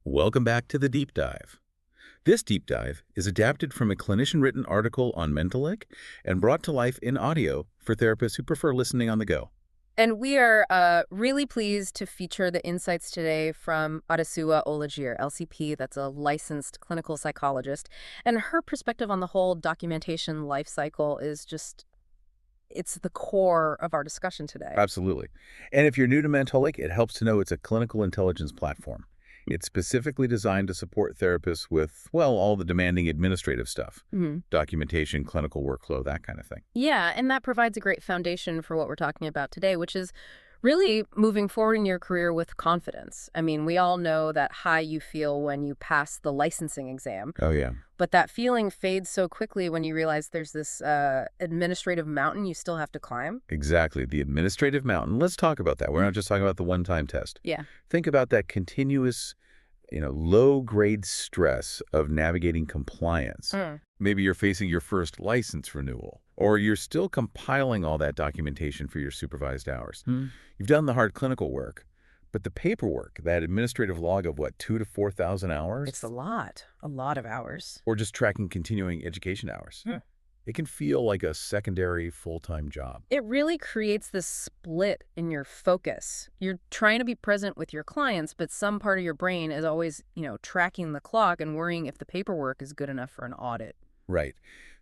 Welcome back to the Deep Dive. This deep dive is adapted from a clinician-written article on Mentalyc and brought to life in audio for therapists who prefer listening on the go. And we are really pleased to feature the insights today from Adesuwa Olajire, LCP, that's a licensed clinical psychologist. And her perspective on the whole documentation life cycle is just, it's the core of our discussion today. Absolutely. And if you're new to Mentalyc, it helps to know it's a clinical intelligence platform. It's specifically designed to support therapists with, well, all the demanding administrative stuff. Documentation, clinical workflow, that kind of thing. Yeah, and that provides a great foundation for what we're talking about today, which is really moving forward in your career with confidence. I mean, we all know that high you feel when you pass the licensing exam. Oh, yeah. But that feeling fades so quickly when you realize there's this administrative mountain you still have to climb. Exactly. The administrative mountain. Let's talk about that. We're not just talking about the one-time test. Yeah. Think about that continuous, low-grade stress of navigating compliance. Maybe you're facing your first license renewal, or you're still compiling all that documentation for your supervised hours. You've done the hard clinical work, but the paperwork, that administrative log of what, 2,000 to 4,000 hours? It's a lot of hours. Or just tracking continuing education hours. It can feel like a secondary full-time job. It really creates this split in your focus. You're trying to be present with your clients, but some part of your brain is always, tracking the clock and worrying if the paperwork is good enough for an audit. Right.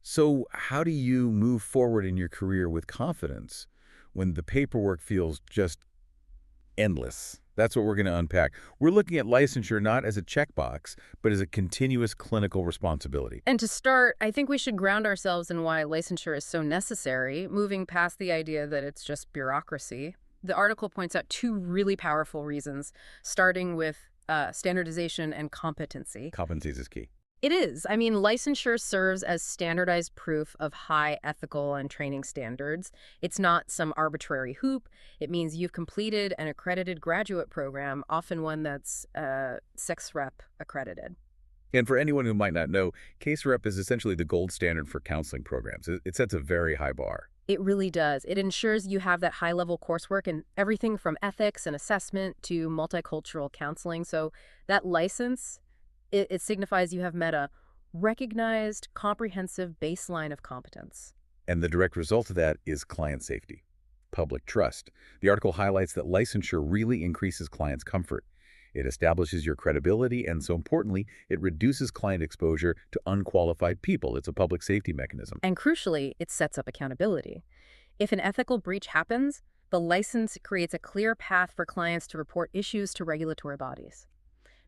So how do you move forward in your career with confidence when the paperwork feels just endless? That's what we're going to unpack. We're looking at licensure not as a checkbox, but as a continuous clinical responsibility. And to start, I think we should ground ourselves in why licensure is so necessary, moving past the idea that it's just bureaucracy. The article points out two really powerful reasons, starting with standardization and competency. Competency is key. It is. I mean, licensure serves as standardized proof of high ethical and training standards. It's not some arbitrary hoop. It means you've completed an accredited graduate program, often one that's sex rep accredited. And for anyone who might not know, case rep is essentially the gold standard for counseling programs. It sets a very high bar. It really does. It ensures you have that high-level coursework in everything from ethics and assessment to multicultural counseling. So that license, it signifies you have met a recognized, comprehensive baseline of competence. And the direct result of that is client safety, public trust. The article highlights that licensure really increases clients' comfort. It establishes your credibility, and so importantly, it reduces client exposure to unqualified people. It's a public safety mechanism. And crucially, it sets up accountability. If an ethical breach happens, the license creates a clear path for clients to report issues to regulatory bodies.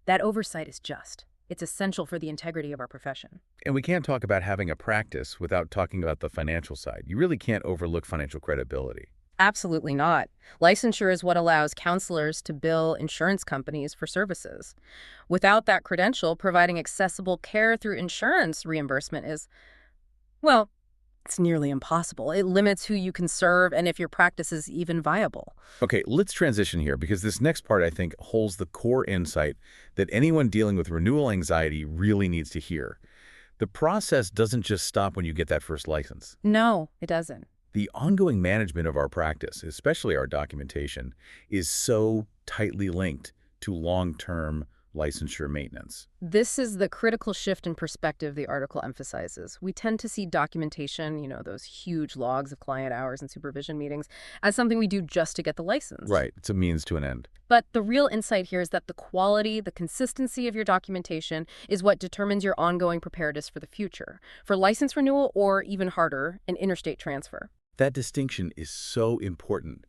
That oversight is just. It's essential for the integrity of our profession. And we can't talk about having a practice without talking about the financial side. You really can't overlook financial credibility. Absolutely not. Licensure is what allows counselors to bill insurance companies for services. Without that credential, providing accessible care through insurance reimbursement is, well, it's nearly impossible. It limits who you can serve and if your practice is even viable. Okay, let's transition here because this next part, I think, holds the core insight that anyone dealing with renewal anxiety really needs to hear. The process doesn't just stop when you get that first license. No, it doesn't. The ongoing management of our practice, especially our documentation, is so tightly linked to long-term licensure maintenance. This is the critical shift in perspective the article emphasizes. We tend to see documentation, those huge logs of client hours and supervision meetings, as something we do just to get the license. Right. It's a means to an end. But the real insight here is that the quality, the consistency of your documentation is what determines your ongoing preparedness for the future, for license renewal or, even harder, an interstate transfer. That distinction is so important.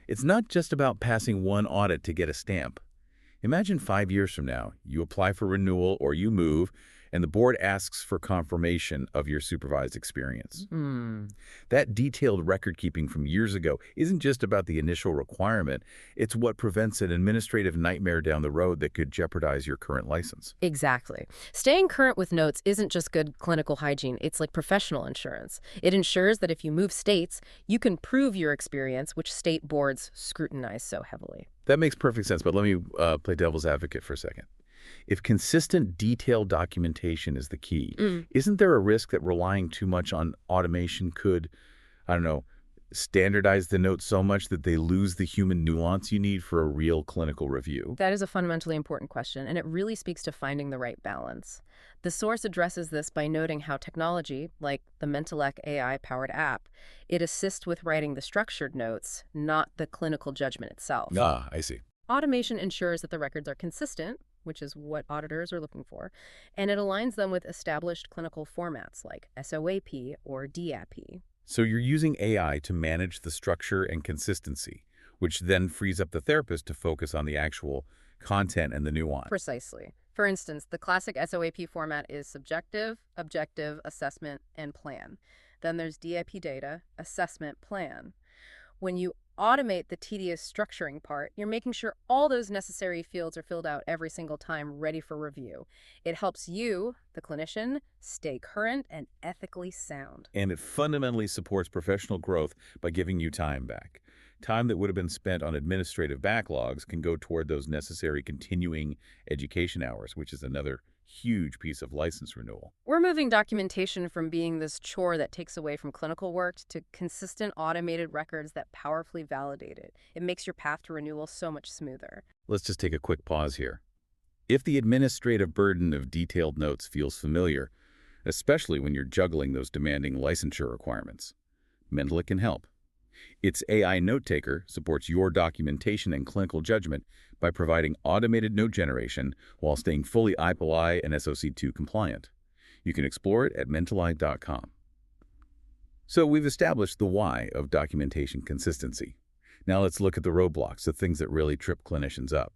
It's not just about passing one audit to get a stamp. Imagine 5 years from now, you apply for renewal or you move, and the board asks for confirmation of your supervised experience. That detailed record keeping from years ago isn't just about the initial requirement. It's what prevents an administrative nightmare down the road that could jeopardize your current license. Exactly. Staying current with notes isn't just good clinical hygiene. It's like professional insurance. It ensures that if you move states, you can prove your experience, which state boards scrutinize so heavily. That makes perfect sense, but let me play devil's advocate for a second. If consistent, detailed documentation is the key, isn't there a risk that relying too much on automation could, Standardize the notes so much that they lose the human nuance you need for a real clinical review? That is a fundamentally important question, and it really speaks to finding the right balance. The source addresses this by noting how technology, like the Mentalyc AI-powered app, it assists with writing the structured notes, not the clinical judgment itself. Ah, I see. Automation ensures that the records are consistent, which is what auditors are looking for, and it aligns them with established clinical formats like SOAP or DAP. So you're using AI to manage the structure and consistency, which then frees up the therapist to focus on the actual content and the nuance. Precisely. For instance, the classic SOAP format is subjective, objective, assessment, and plan. Then there's DAP data, assessment, plan. When you automate the tedious structuring part, you're making sure all those necessary fields are filled out every single time, ready for review. It helps you, the clinician, stay current and ethically sound. And it fundamentally supports professional growth by giving you time back. Time that would have been spent on administrative backlogs can go toward those necessary continuing education hours, which is another huge piece of license renewal. We're moving documentation from being this chore that takes away from clinical work to consistent automated records that powerfully validate it. It makes your path to renewal so much smoother. Let's just take a quick pause here. If the administrative burden of detailed notes feels familiar, especially when you're juggling those demanding licensure requirements, Mentalyc can help. Its AI note taker supports your documentation and clinical judgment by providing automated note generation while staying fully IPLI and SOC2 compliant. You can explore it at Mentalyc.com. So we've established the why of documentation consistency. Now let's look at the roadblocks, the things that really trip clinicians up.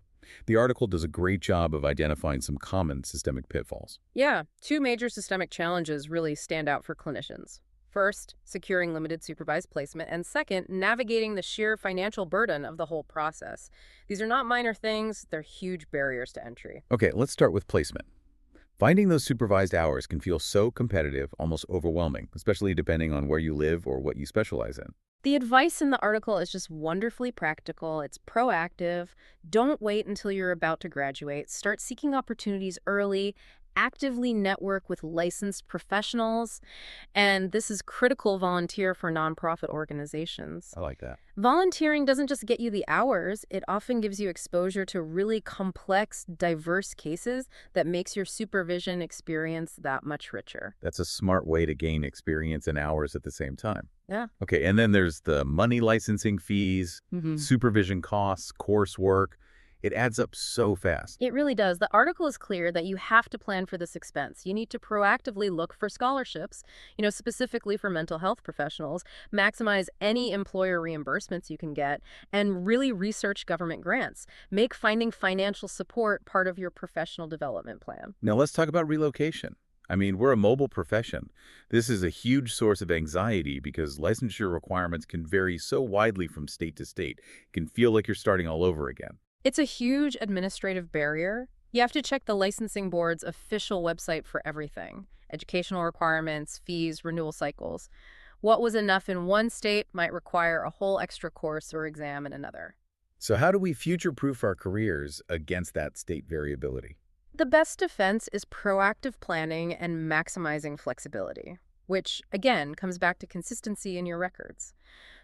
The article does a great job of identifying some common systemic pitfalls. Yeah, two major systemic challenges really stand out for clinicians. First, securing limited supervised placement, and second, navigating the sheer financial burden of the whole process. These are not minor things, they're huge barriers to entry. Okay, let's start with placement. Finding those supervised hours can feel so competitive, almost overwhelming, especially depending on where you live or what you specialize in. The advice in the article is just wonderfully practical. It's proactive. Don't wait until you're about to graduate. Start seeking opportunities early. Actively network with licensed professionals, and this is critical. Volunteer for nonprofit organizations. I like that. Volunteering doesn't just get you the hours, it often gives you exposure to really complex, diverse cases that makes your supervision experience that much richer. That's a smart way to gain experience and hours at the same time. Yeah. Okay, and then there's the money licensing fees, supervision costs, coursework. It adds up so fast. It really does. The article is clear that you have to plan for this expense. You need to proactively look for scholarships, specifically for mental health professionals, maximize any employer reimbursements you can get, and really research government grants. Make finding financial support part of your professional development plan. Now let's talk about relocation. I mean, we're a mobile profession. This is a huge source of anxiety because licensure requirements can vary so widely from state to state. It can feel like you're starting all over again. It's a huge administrative barrier. You have to check the licensing board's official website for everything: educational requirements, fees, renewal cycles. What was enough in one state might require a whole extra course or exam in another. So how do we future-proof our careers against that state variability? The best defense is proactive planning and maximizing flexibility, which, again, comes back to consistency in your records.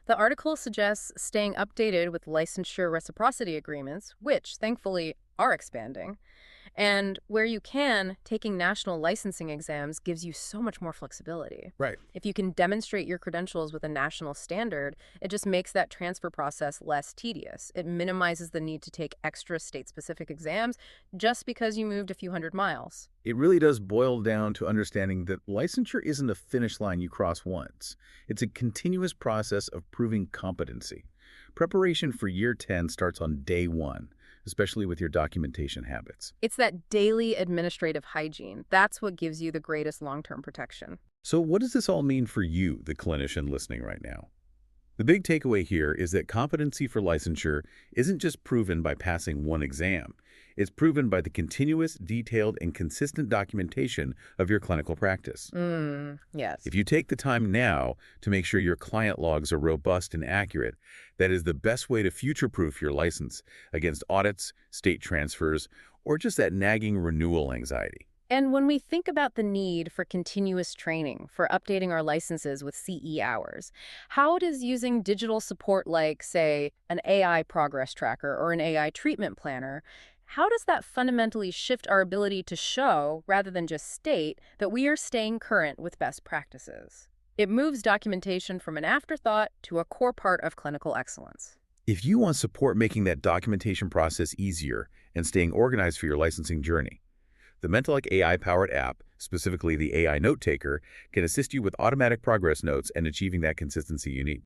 The article suggests staying updated with licensure reciprocity agreements, which, thankfully, are expanding. And where you can, taking national licensing exams gives you so much more flexibility. Right. If you can demonstrate your credentials with a national standard, it just makes that transfer process less tedious. It minimizes the need to take extra state-specific exams just because you moved a few hundred miles. It really does boil down to understanding that licensure isn't a finish line you cross once. It's a continuous process of proving competency. Preparation for year 10 starts on day 1. Especially with your documentation habits. It's that daily administrative hygiene. That's what gives you the greatest long-term protection. So what does this all mean for you, the clinician listening right now? The big takeaway here is that competency for licensure isn't just proven by passing one exam. It's proven by the continuous, detailed, and consistent documentation of your clinical practice. Yes. If you take the time now to make sure your client logs are robust and accurate, that is the best way to future-proof your license against audits, state transfers, or just that nagging renewal anxiety. And when we think about the need for continuous training, for updating our licenses with CE hours, how does using digital support like, say, an AI progress tracker or an AI treatment planner, how does that fundamentally shift our ability to show, rather than just state, that we are staying current with best practices? It moves documentation from an afterthought to a core part of clinical excellence. If you want support making that documentation process easier and staying organized for your licensing journey, the Mentalyc AI-powered app, specifically the AI Note Taker, can assist you with automatic progress notes and achieving that consistency you need.